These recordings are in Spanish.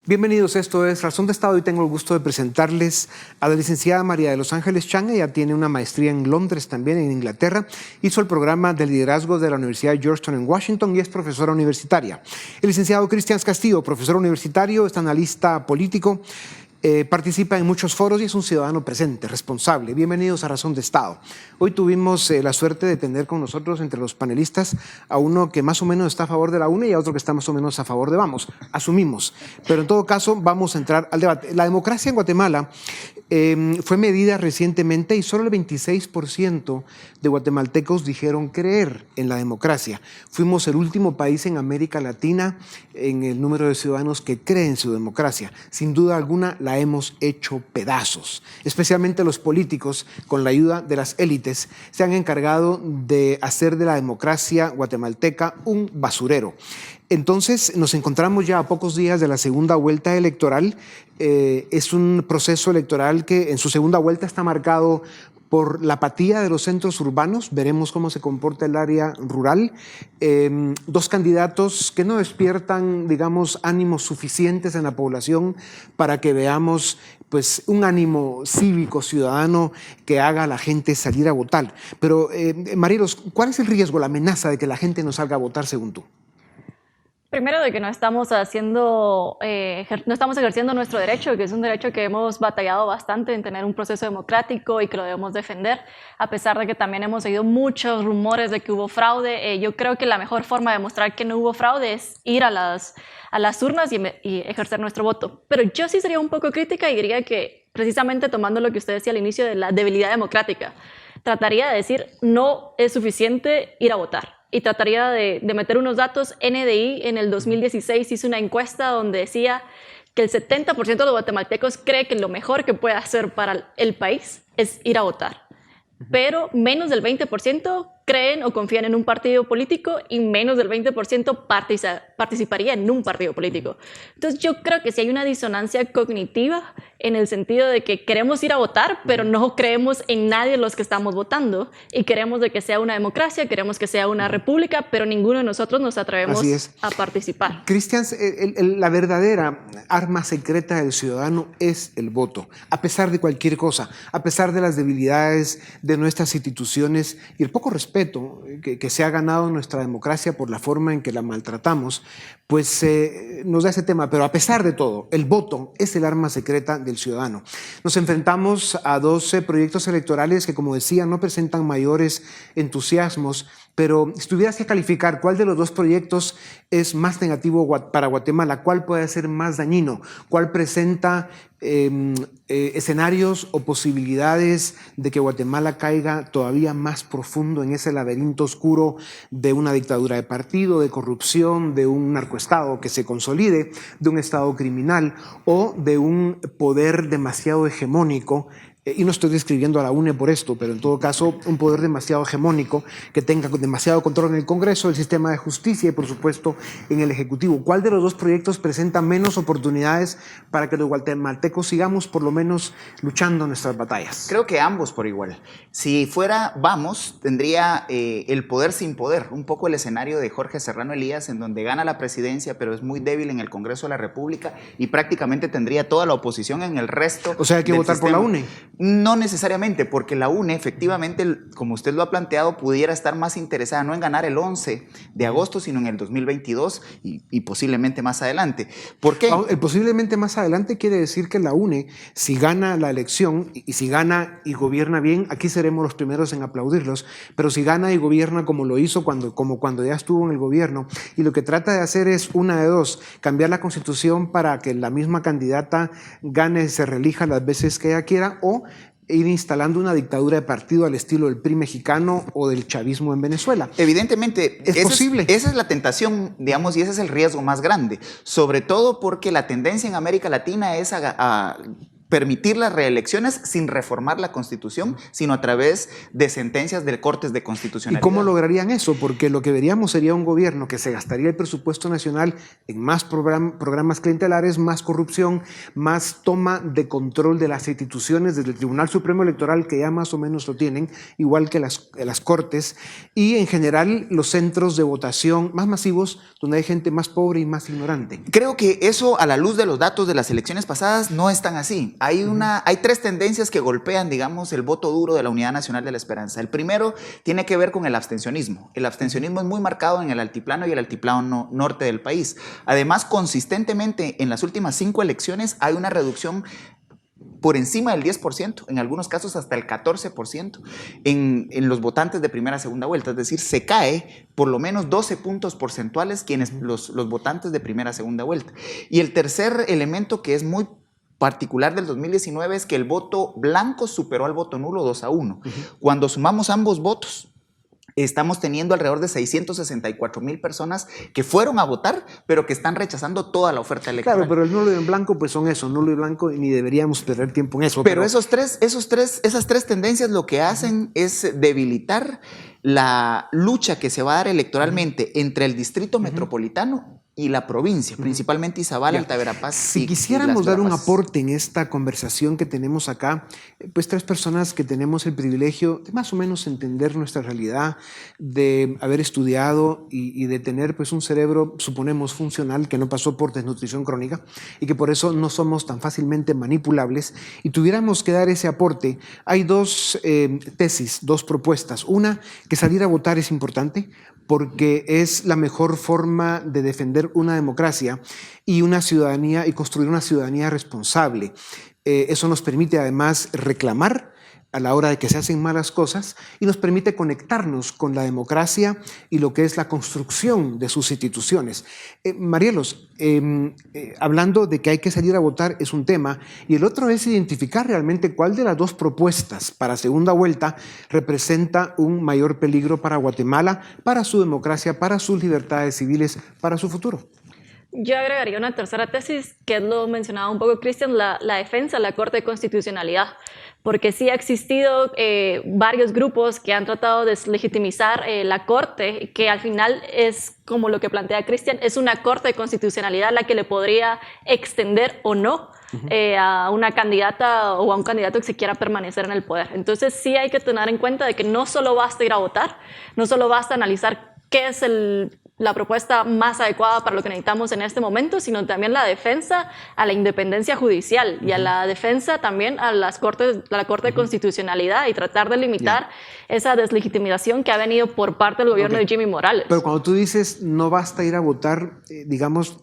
Bienvenidos, esto es Razón de Estado y tengo el gusto de presentarles a la licenciada María de los Ángeles Chang. Ella tiene una maestría en Londres, también en Inglaterra. Hizo el programa de liderazgo de la Universidad de Georgetown en Washington y es profesora universitaria. El licenciado Cristian Castillo, profesor universitario, es analista político, participa en muchos foros y es un ciudadano presente, responsable. Bienvenidos a Razón de Estado. Hoy tuvimos la suerte de tener con nosotros entre los panelistas a uno que más o menos está a favor de la UNE y a otro que está más o menos a favor de Vamos. Asumimos. Pero en todo caso vamos a entrar al debate. La democracia en Guatemala fue medida recientemente y solo el 26% de guatemaltecos dijeron creer en la democracia. Fuimos el último país en América Latina en el número de ciudadanos que creen en su democracia. Sin duda alguna la hemos hecho pedazos. Especialmente los políticos, con la ayuda de las élites, se han encargado de hacer de la democracia guatemalteca un basurero. Entonces nos encontramos ya a pocos días de la segunda vuelta electoral. Es un proceso electoral que en su segunda vuelta está marcado por la apatía de los centros urbanos. Veremos cómo se comporta el área rural. Dos candidatos que no despiertan, digamos, ánimos suficientes en la población para que veamos pues, un ánimo cívico, ciudadano, que haga a la gente salir a votar. Pero, Marilos, ¿cuál es el riesgo, la amenaza de que la gente no salga a votar según tú? Primero, de que no estamos ejerciendo nuestro derecho, que es un derecho que hemos batallado bastante en tener un proceso democrático y que lo debemos defender, a pesar de que también hemos oído muchos rumores de que hubo fraude. Yo creo que la mejor forma de demostrar que no hubo fraude es ir a las urnas y ejercer nuestro voto. Pero yo sí sería un poco crítica y diría que, precisamente tomando lo que usted decía al inicio de la debilidad democrática, trataría de decir no es suficiente ir a votar. Y trataría de meter unos datos. NDI en el 2016 hizo una encuesta donde decía que el 70% de los guatemaltecos cree que lo mejor que puede hacer para el país es ir a votar. Pero menos del 20% creen o confían en un partido político y menos del 20% participaría en un partido político. Entonces yo creo que sí hay una disonancia cognitiva en el sentido de que queremos ir a votar, pero no creemos en nadie de los que estamos votando y queremos de que sea una democracia, queremos que sea una república, pero ninguno de nosotros nos atrevemos a participar. Cristian, la verdadera arma secreta del ciudadano es el voto, a pesar de cualquier cosa, a pesar de las debilidades de nuestras instituciones y el poco respeto que se ha ganado nuestra democracia por la forma en que la maltratamos, pues nos da ese tema. Pero a pesar de todo, el voto es el arma secreta del ciudadano. Nos enfrentamos a 12 proyectos electorales que, como decía, no presentan mayores entusiasmos, pero si tuvieras que calificar cuál de los dos proyectos es más negativo para Guatemala, cuál puede ser más dañino, cuál presenta escenarios o posibilidades de que Guatemala caiga todavía más profundo en ese laberinto oscuro de una dictadura de partido, de corrupción, de un narcoestado que se consolide, de un estado criminal o de un poder demasiado hegemónico. Y no estoy describiendo a la UNE por esto, pero en todo caso un poder demasiado hegemónico que tenga demasiado control en el Congreso, el sistema de justicia y por supuesto en el Ejecutivo. ¿Cuál de los dos proyectos presenta menos oportunidades para que los guatemaltecos sigamos por lo menos luchando nuestras batallas? Creo que ambos por igual. Si fuera Vamos, tendría el poder sin poder, un poco el escenario de Jorge Serrano Elías, en donde gana la presidencia pero es muy débil en el Congreso de la República y prácticamente tendría toda la oposición en el resto. O sea, hay que votar por la UNE. No necesariamente, porque la UNE efectivamente, como usted lo ha planteado, pudiera estar más interesada no en ganar el 11 de agosto, sino en el 2022 y posiblemente más adelante. ¿Por qué? El posiblemente más adelante quiere decir que la UNE, si gana la elección y si gana y gobierna bien, aquí seremos los primeros en aplaudirlos, pero si gana y gobierna como lo hizo cuando ya estuvo en el gobierno, y lo que trata de hacer es una de dos: cambiar la constitución para que la misma candidata gane y se reelija las veces que ella quiera, o ir instalando una dictadura de partido al estilo del PRI mexicano o del chavismo en Venezuela. Evidentemente, es posible. Esa es la tentación, digamos, y ese es el riesgo más grande, sobre todo porque la tendencia en América Latina es a permitir las reelecciones sin reformar la Constitución, sino a través de sentencias de cortes de ¿Y constitucionalidad. cómo lograrían eso? Porque lo que veríamos sería un gobierno que se gastaría el presupuesto nacional en más programas clientelares, más corrupción, más toma de control de las instituciones, desde el Tribunal Supremo Electoral, que ya más o menos lo tienen, igual que las cortes, y en general los centros de votación más masivos, donde hay gente más pobre y más ignorante. Creo que eso, a la luz de los datos de las elecciones pasadas, no es tan así. Hay tres tendencias que golpean, digamos, el voto duro de la Unidad Nacional de la Esperanza. El primero tiene que ver con el abstencionismo. El abstencionismo es muy marcado en el altiplano y el altiplano norte del país. Además, consistentemente en las últimas 5 elecciones hay una reducción por encima del 10%, en algunos casos hasta el 14% en los votantes de primera y segunda vuelta. Es decir, se cae por lo menos 12 puntos porcentuales los votantes de primera y segunda vuelta. Y el tercer elemento, que es muy particular del 2019, es que el voto blanco superó al voto nulo 2-1. Cuando sumamos ambos votos, estamos teniendo alrededor de 664,000 personas que fueron a votar, pero que están rechazando toda la oferta electoral. Claro, pero el nulo y el blanco pues son eso, nulo y blanco, y ni deberíamos perder tiempo en eso. Pero esas tres tendencias lo que hacen es debilitar la lucha que se va a dar electoralmente entre el distrito metropolitano y la provincia, principalmente Izabal, Alta Verapaz. Si quisiéramos dar un aporte en esta conversación que tenemos acá, pues 3 personas que tenemos el privilegio de más o menos entender nuestra realidad, de haber estudiado y de tener pues un cerebro, suponemos, funcional, que no pasó por desnutrición crónica y que por eso no somos tan fácilmente manipulables, y tuviéramos que dar ese aporte, hay 2 tesis, 2 propuestas. Una, que salir a votar es importante, porque es la mejor forma de defender una democracia y una ciudadanía, y construir una ciudadanía responsable. Eso nos permite además reclamar a la hora de que se hacen malas cosas, y nos permite conectarnos con la democracia y lo que es la construcción de sus instituciones. Marielos, hablando de que hay que salir a votar es un tema, y el otro es identificar realmente cuál de las 2 propuestas para segunda vuelta representa un mayor peligro para Guatemala, para su democracia, para sus libertades civiles, para su futuro. Yo agregaría una tercera tesis, que es lo mencionaba un poco Cristian, la defensa de la Corte de Constitucionalidad, porque sí ha existido varios grupos que han tratado de deslegitimizar la Corte, que al final es como lo que plantea Cristian, es una Corte de Constitucionalidad la que le podría extender o no a una candidata o a un candidato que se quiera permanecer en el poder. Entonces sí hay que tener en cuenta de que no solo basta ir a votar, no solo basta analizar qué es la propuesta más adecuada para lo que necesitamos en este momento, sino también la defensa a la independencia judicial y a la defensa también a la Corte de Constitucionalidad, y tratar de limitar esa deslegitimización que ha venido por parte del gobierno de Jimmy Morales. Pero cuando tú dices no basta ir a votar, digamos,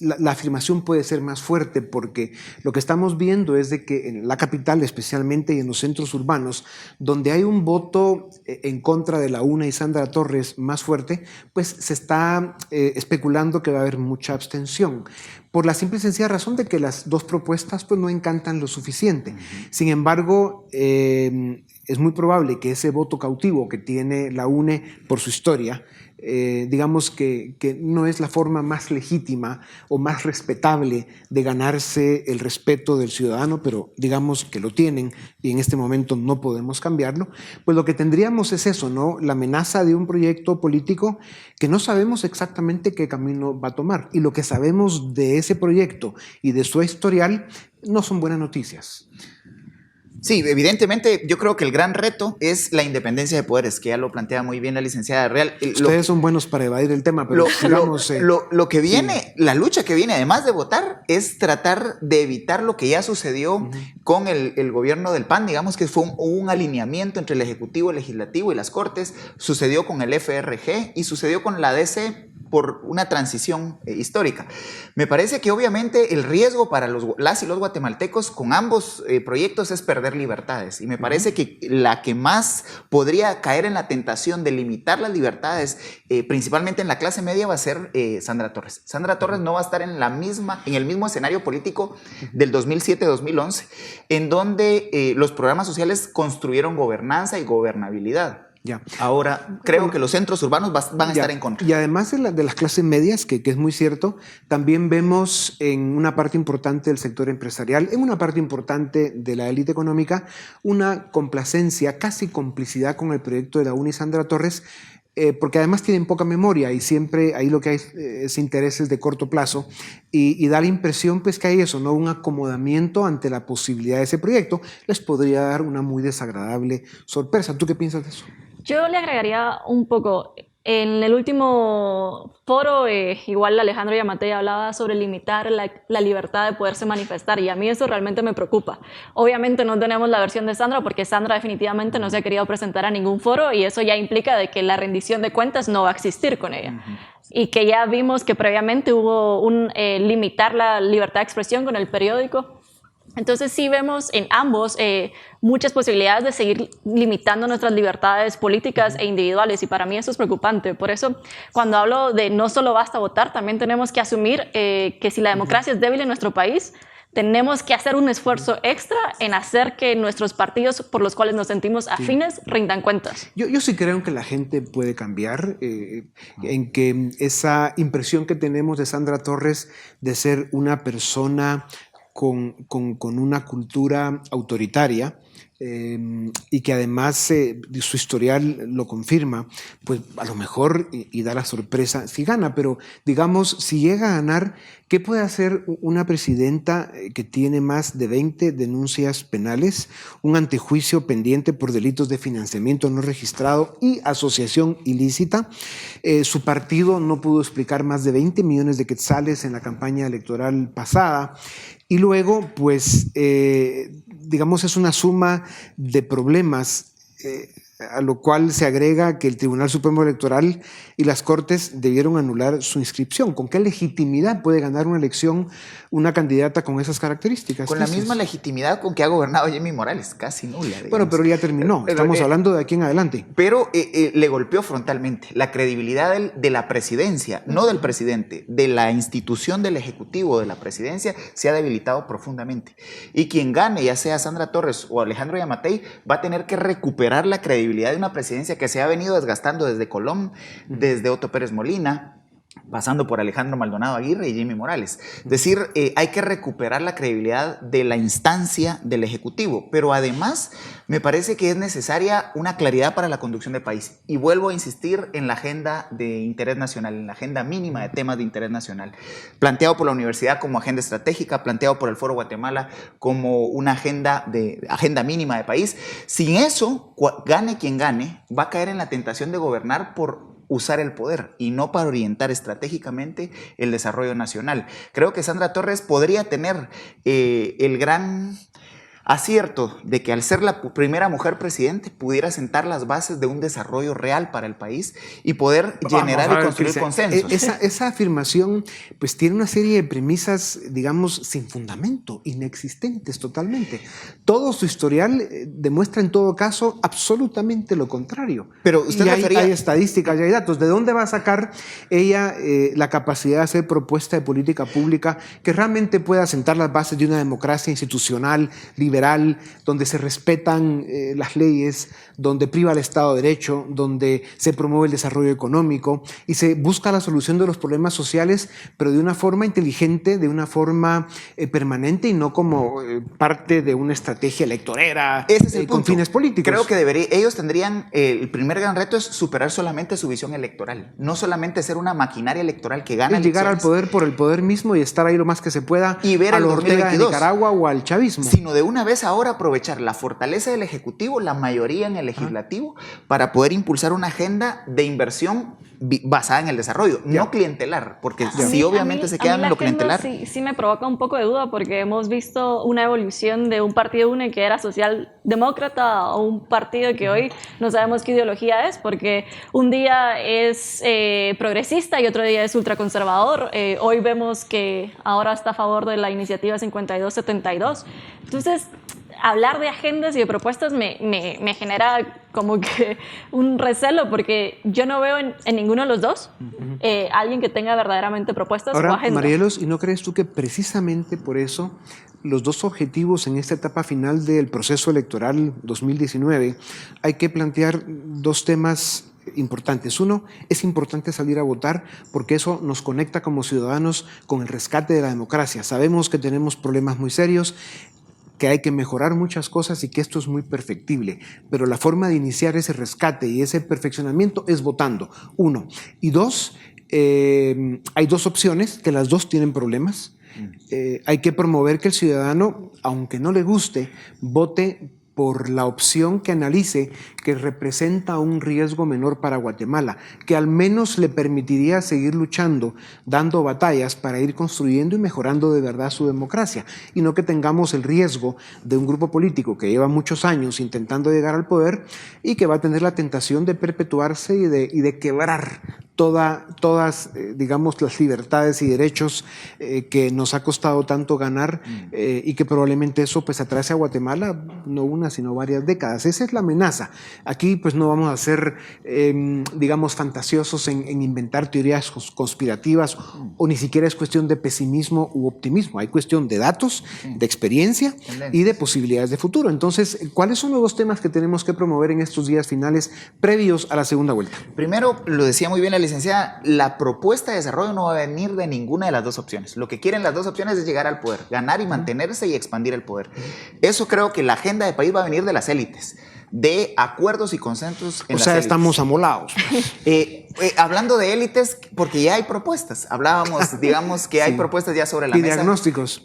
la afirmación puede ser más fuerte, porque lo que estamos viendo es de que en la capital especialmente y en los centros urbanos, donde hay un voto en contra de la UNA y Sandra Torres más fuerte, pues se está especulando que va a haber mucha abstención, por la simple y sencilla razón de que las 2 propuestas pues no encantan lo suficiente. Sin embargo, es muy probable que ese voto cautivo que tiene la UNE por su historia, digamos que no es la forma más legítima o más respetable de ganarse el respeto del ciudadano, pero digamos que lo tienen y en este momento no podemos cambiarlo, pues lo que tendríamos es eso, ¿no? La amenaza de un proyecto político que no sabemos exactamente qué camino va a tomar, y lo que sabemos de ese proyecto y de su historial no son buenas noticias. Sí, evidentemente yo creo que el gran reto es la independencia de poderes, que ya lo plantea muy bien la licenciada Real. Ustedes son buenos para evadir el tema, pero lo que viene, la lucha que viene, además de votar, es tratar de evitar lo que ya sucedió con el gobierno del PAN, digamos que fue un alineamiento entre el Ejecutivo, el Legislativo y las Cortes, sucedió con el FRG y sucedió con la DC por una transición histórica. Me parece que obviamente el riesgo para las y los guatemaltecos con ambos proyectos es perder libertades, y me parece que la que más podría caer en la tentación de limitar las libertades, principalmente en la clase media, va a ser Sandra Torres. Sandra Torres no va a estar en el mismo escenario político del 2007-2011, en donde los programas sociales construyeron gobernanza y gobernabilidad. Ya. Ahora, creo que los centros urbanos van a estar en contra. Y además de las clases medias, que es muy cierto, también vemos en una parte importante del sector empresarial, en una parte importante de la élite económica, una complacencia, casi complicidad con el proyecto de la UNI Sandra Torres, porque además tienen poca memoria y siempre ahí lo que hay es intereses de corto plazo y da la impresión pues que hay eso, ¿no? Un acomodamiento ante la posibilidad de ese proyecto les podría dar una muy desagradable sorpresa. ¿Tú qué piensas de eso? Yo le agregaría un poco. En el último foro, igual Alejandro Yamatei hablaba sobre limitar la libertad de poderse manifestar y a mí eso realmente me preocupa. Obviamente no tenemos la versión de Sandra porque Sandra definitivamente no se ha querido presentar a ningún foro y eso ya implica de que la rendición de cuentas no va a existir con ella. Y que ya vimos que previamente hubo un limitar la libertad de expresión con el periódico. Entonces sí vemos en ambos muchas posibilidades de seguir limitando nuestras libertades políticas e individuales y para mí eso es preocupante. Por eso cuando hablo de no solo basta votar, también tenemos que asumir que si la democracia es débil en nuestro país, tenemos que hacer un esfuerzo extra en hacer que nuestros partidos por los cuales nos sentimos afines rindan cuentas. Yo sí creo que la gente puede cambiar, en que esa impresión que tenemos de Sandra Torres de ser una persona con una cultura autoritaria y que además su historial lo confirma, pues a lo mejor y da la sorpresa si gana, pero digamos, si llega a ganar, ¿qué puede hacer una presidenta que tiene más de 20 denuncias penales, un antejuicio pendiente por delitos de financiamiento no registrado y asociación ilícita? Su partido no pudo explicar más de 20 millones de quetzales en la campaña electoral pasada. Y luego, pues, digamos, es una suma de problemas a lo cual se agrega que el Tribunal Supremo Electoral y las Cortes debieron anular su inscripción. ¿Con qué legitimidad puede ganar una elección una candidata con esas características? Con la misma legitimidad con que ha gobernado Jimmy Morales, casi nula. Digamos. Bueno, pero ya terminó. Estamos hablando de aquí en adelante. Pero le golpeó frontalmente la credibilidad de la presidencia, no del presidente, de la institución del Ejecutivo, de la presidencia, se ha debilitado profundamente. Y quien gane, ya sea Sandra Torres o Alejandro Yamatei, va a tener que recuperar la credibilidad de una presidencia que se ha venido desgastando desde Colom, desde Otto Pérez Molina, pasando por Alejandro Maldonado Aguirre y Jimmy Morales. Es decir, hay que recuperar la credibilidad de la instancia del Ejecutivo, pero además me parece que es necesaria una claridad para la conducción del país. Y vuelvo a insistir en la agenda de interés nacional, en la agenda mínima de temas de interés nacional, planteado por la universidad como agenda estratégica, planteado por el Foro Guatemala como una agenda mínima de país. Sin eso, gane quien gane, va a caer en la tentación de gobernar por usar el poder y no para orientar estratégicamente el desarrollo nacional. Creo que Sandra Torres podría tener el gran acierto de que al ser la primera mujer presidente pudiera sentar las bases de un desarrollo real para el país y poder generar y construir consensos. Esa afirmación pues tiene una serie de premisas, digamos, sin fundamento, inexistentes totalmente. Todo su historial demuestra en todo caso absolutamente lo contrario. Pero usted hay estadísticas y hay datos. ¿De dónde va a sacar ella la capacidad de hacer propuesta de política pública que realmente pueda sentar las bases de una democracia institucional, liberal, donde se respetan las leyes, donde priva el Estado de Derecho, donde se promueve el desarrollo económico y se busca la solución de los problemas sociales, pero de una forma inteligente, de una forma permanente y no como parte de una estrategia electorera con fines políticos? Creo que ellos tendrían, el primer gran reto es superar solamente su visión electoral, no solamente ser una maquinaria electoral que gana llegar al poder por el poder mismo y estar ahí lo más que se pueda y ver a lo Ortega de Nicaragua o al chavismo. Sino de una vez ahora aprovechar la fortaleza del Ejecutivo, la mayoría en el Legislativo, para poder impulsar una agenda de inversión basada en el desarrollo, no clientelar, porque si obviamente se quedan en lo clientelar. Sí me provoca un poco de duda porque hemos visto una evolución de un partido UNE que era socialdemócrata a un partido que hoy no sabemos qué ideología es, porque un día es progresista y otro día es ultraconservador. Hoy vemos que ahora está a favor de la iniciativa 5272. Entonces, hablar de agendas y de propuestas me genera como que un recelo, porque yo no veo en ninguno de los dos alguien que tenga verdaderamente propuestas o Ahora, agendas. Marielos, ¿y no crees tú que precisamente por eso los dos objetivos en esta etapa final del proceso electoral 2019 hay que plantear dos temas importantes? Uno, es importante salir a votar porque eso nos conecta como ciudadanos con el rescate de la democracia. Sabemos que tenemos problemas muy serios, que hay que mejorar muchas cosas y que esto es muy perfectible, pero la forma de iniciar ese rescate y ese perfeccionamiento es votando, uno. Y dos, hay dos opciones, que las dos tienen problemas. Hay que promover que el ciudadano, aunque no le guste, vote por la opción que analice que representa un riesgo menor para Guatemala, que al menos le permitiría seguir luchando, dando batallas para ir construyendo y mejorando de verdad su democracia, y no que tengamos el riesgo de un grupo político que lleva muchos años intentando llegar al poder y que va a tener la tentación de perpetuarse y de quebrar todas, digamos, las libertades y derechos que nos ha costado tanto ganar y que probablemente eso pues atrase a Guatemala no una sino varias décadas. Esa es la amenaza. Aquí pues no vamos a ser, digamos, fantasiosos en inventar teorías conspirativas o ni siquiera es cuestión de pesimismo u optimismo. Hay cuestión de datos, de experiencia y de posibilidades de futuro. Entonces, ¿cuáles son los dos temas que tenemos que promover en estos días finales previos a la segunda vuelta? Primero, lo decía muy bien la licenciada, la propuesta de desarrollo no va a venir de ninguna de las dos opciones. Lo que quieren las dos opciones es llegar al poder, ganar y mantenerse y expandir el poder. Eso creo que la agenda de país va a venir de las élites, de acuerdos y consensos en las élites. Estamos amolados. Hablando de élites, porque ya hay propuestas. Hablábamos, digamos, que hay propuestas ya sobre la mesa.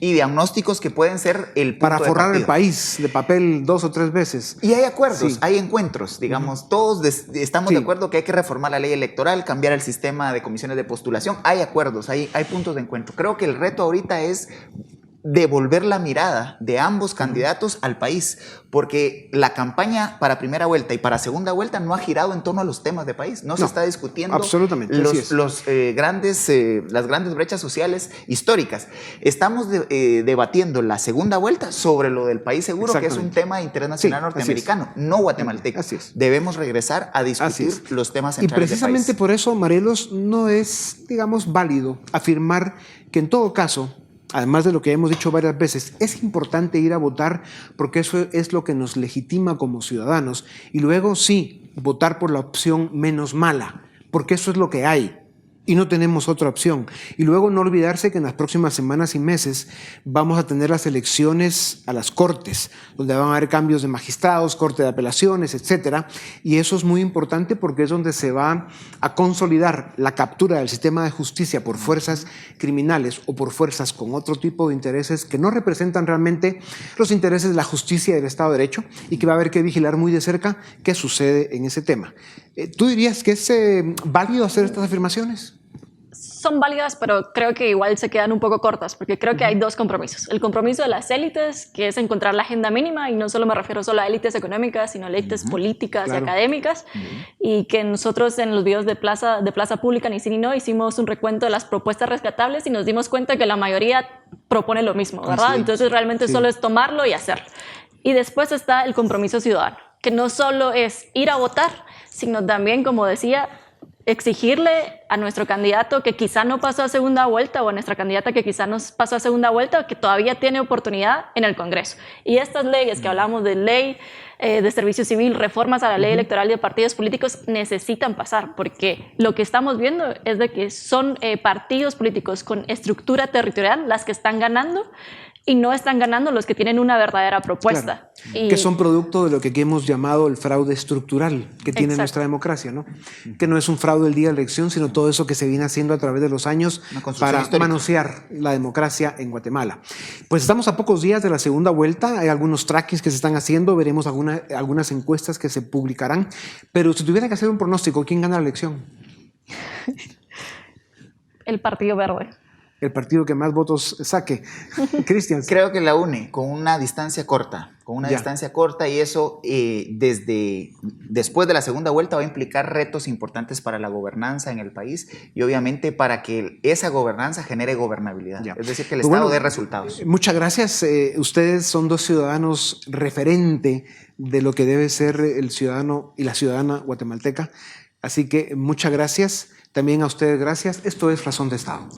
Y diagnósticos que pueden ser el punto para forrar de el país de papel 2 o 3 veces. Y hay acuerdos, hay encuentros, digamos, todos estamos de acuerdo que hay que reformar la ley electoral, cambiar el sistema de comisiones de postulación. Hay acuerdos, hay puntos de encuentro. Creo que el reto ahorita es devolver la mirada de ambos candidatos al país, porque la campaña para primera vuelta y para segunda vuelta no ha girado en torno a los temas de país, no se está discutiendo absolutamente, las grandes brechas sociales históricas. Estamos debatiendo la segunda vuelta sobre lo del país seguro, que es un tema de interés nacional norteamericano, no guatemalteco. Debemos regresar a discutir los temas centrales del país. Y precisamente por eso, Marielos, no es, digamos, válido afirmar que en todo caso, además de lo que hemos dicho varias veces, es importante ir a votar porque eso es lo que nos legitima como ciudadanos. Y luego sí, votar por la opción menos mala, porque eso es lo que hay. Y no tenemos otra opción. Y luego no olvidarse que en las próximas semanas y meses vamos a tener las elecciones a las cortes, donde van a haber cambios de magistrados, corte de apelaciones, etcétera. Y eso es muy importante porque es donde se va a consolidar la captura del sistema de justicia por fuerzas criminales o por fuerzas con otro tipo de intereses que no representan realmente los intereses de la justicia y del Estado de Derecho, y que va a haber que vigilar muy de cerca qué sucede en ese tema. ¿Tú dirías que es válido hacer estas afirmaciones? Son válidas, pero creo que igual se quedan un poco cortas, porque creo que hay dos compromisos. El compromiso de las élites, que es encontrar la agenda mínima, y no solo me refiero solo a élites económicas, sino a élites políticas y académicas, y que nosotros en los videos de Plaza Pública, ni sí ni no, hicimos un recuento de las propuestas rescatables y nos dimos cuenta que la mayoría propone lo mismo, ¿verdad? Entonces realmente solo es tomarlo y hacerlo. Y después está el compromiso ciudadano, que no solo es ir a votar, sino también, como decía, exigirle a nuestro candidato que quizá no pasó a segunda vuelta o a nuestra candidata que quizá no pasó a segunda vuelta, que todavía tiene oportunidad en el Congreso. Y estas leyes que hablamos de ley de servicio civil, reformas a la ley electoral de partidos políticos, necesitan pasar, porque lo que estamos viendo es de que son partidos políticos con estructura territorial las que están ganando, y no están ganando los que tienen una verdadera propuesta. Claro, que son producto de lo que hemos llamado el fraude estructural que tiene nuestra democracia, ¿no? Que no es un fraude el día de la elección, sino todo eso que se viene haciendo a través de los años para manosear la democracia en Guatemala. Pues estamos a pocos días de la segunda vuelta, hay algunos trackings que se están haciendo, veremos algunas encuestas que se publicarán, pero si tuviera que hacer un pronóstico, ¿quién gana la elección? El Partido Verde. el partido que más votos saque. Cristian. Creo que la une con una distancia corta, y eso después de la segunda vuelta va a implicar retos importantes para la gobernanza en el país y obviamente para que esa gobernanza genere gobernabilidad, es decir, que el Estado dé resultados. Muchas gracias. Ustedes son dos ciudadanos referente de lo que debe ser el ciudadano y la ciudadana guatemalteca. Así que muchas gracias. También a ustedes gracias. Esto es Razón de Estado.